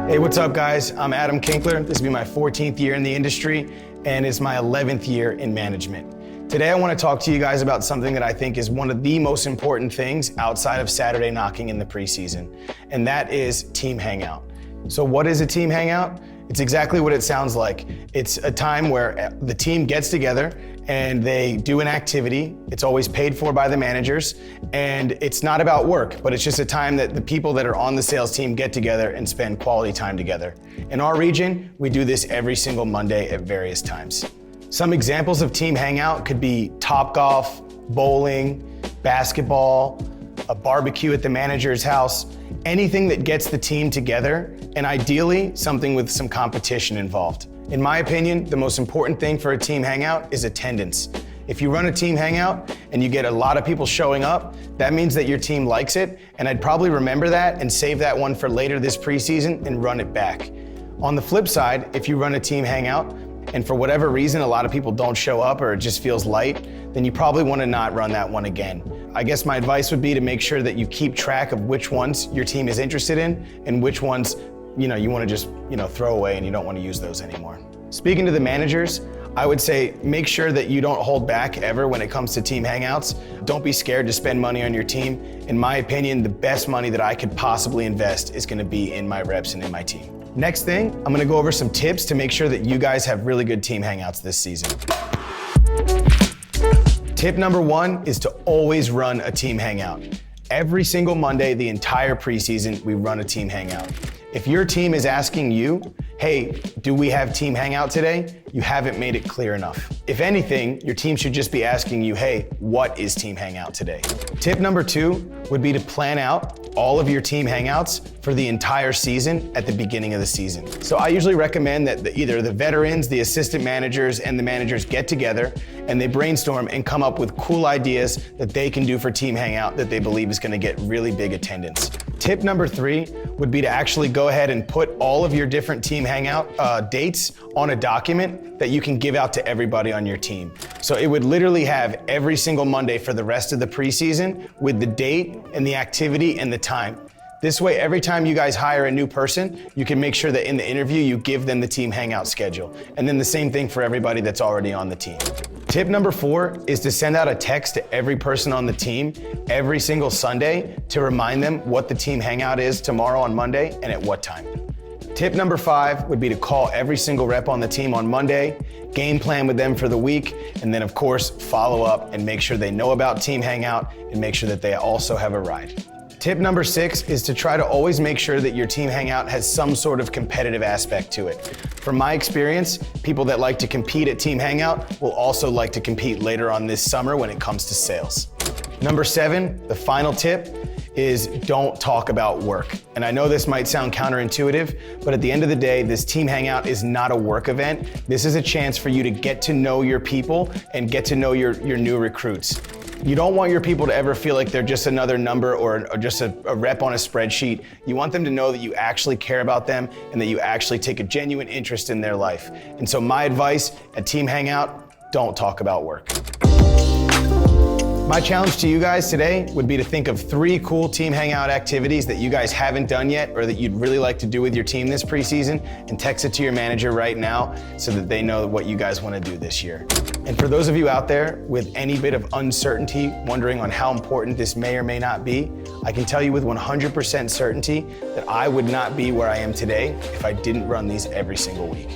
Hey, what's up guys? I'm Adam Kinkler. This will be my 14th year in the industry and it's my 11th year in management. Today I want to talk to you guys about something that I think is one of the most important things outside of Saturday knocking in the preseason, and that is team hangout. So what is a team hangout? It's exactly what it sounds like. It's a time where the team gets together and they do an activity. It's always paid for by the managers, and it's not about work, but it's just a time that the people that are on the sales team get together and spend quality time together. In our region, we do this every single Monday at various times. Some examples of team hangout could be Topgolf, bowling, basketball, a barbecue at the manager's house, anything that gets the team together, and ideally something with some competition involved. In my opinion, the most important thing for a team hangout is attendance. If you run a team hangout and you get a lot of people showing up, that means that your team likes it, and I'd probably remember that and save that one for later this preseason and run it back. On the flip side, if you run a team hangout and for whatever reason a lot of people don't show up or it just feels light, then you probably want to not run that one again. I guess my advice would be to make sure that you keep track of which ones your team is interested in and which ones you want to just throw away and you don't want to use those anymore. Speaking to the managers, I would say make sure that you don't hold back ever when it comes to team hangouts. Don't be scared to spend money on your team. In my opinion, the best money that I could possibly invest is going to be in my reps and in my team. Next thing, I'm going to go over some tips to make sure that you guys have really good team hangouts this season. Tip number one is to always run a team hangout. Every single Monday, the entire preseason, we run a team hangout. If your team is asking you, hey, do we have team hangout today? You haven't made it clear enough. If anything, your team should just be asking you, hey, what is team hangout today? Tip number two would be to plan out all of your team hangouts for the entire season at the beginning of the season. So I usually recommend that either the veterans, the assistant managers, and the managers get together and they brainstorm and come up with cool ideas that they can do for team hangout that they believe is gonna get really big attendance. Tip number three would be to actually go ahead and put all of your different team hangout dates on a document that you can give out to everybody on your team. So it would literally have every single Monday for the rest of the preseason with the date and the activity and the time. This way, every time you guys hire a new person, you can make sure that in the interview, you give them the team hangout schedule. And then the same thing for everybody that's already on the team. Tip number four is to send out a text to every person on the team every single Sunday to remind them what the team hangout is tomorrow on Monday and at what time. Tip number five would be to call every single rep on the team on Monday, game plan with them for the week, and then of course, follow up and make sure they know about team hangout and make sure that they also have a ride. Tip number six is to try to always make sure that your team hangout has some sort of competitive aspect to it. From my experience, people that like to compete at team hangout will also like to compete later on this summer when it comes to sales. Number seven, the final tip, is don't talk about work. And I know this might sound counterintuitive, but at the end of the day, this team hangout is not a work event. This is a chance for you to get to know your people and get to know your new recruits. You don't want your people to ever feel like they're just another number or just a rep on a spreadsheet. You want them to know that you actually care about them and that you actually take a genuine interest in their life. And so my advice at Team Hangout, don't talk about work. My challenge to you guys today would be to think of 3 cool team hangout activities that you guys haven't done yet or that you'd really like to do with your team this preseason, and text it to your manager right now so that they know what you guys want to do this year. And for those of you out there with any bit of uncertainty, wondering on how important this may or may not be, I can tell you with 100% certainty that I would not be where I am today if I didn't run these every single week.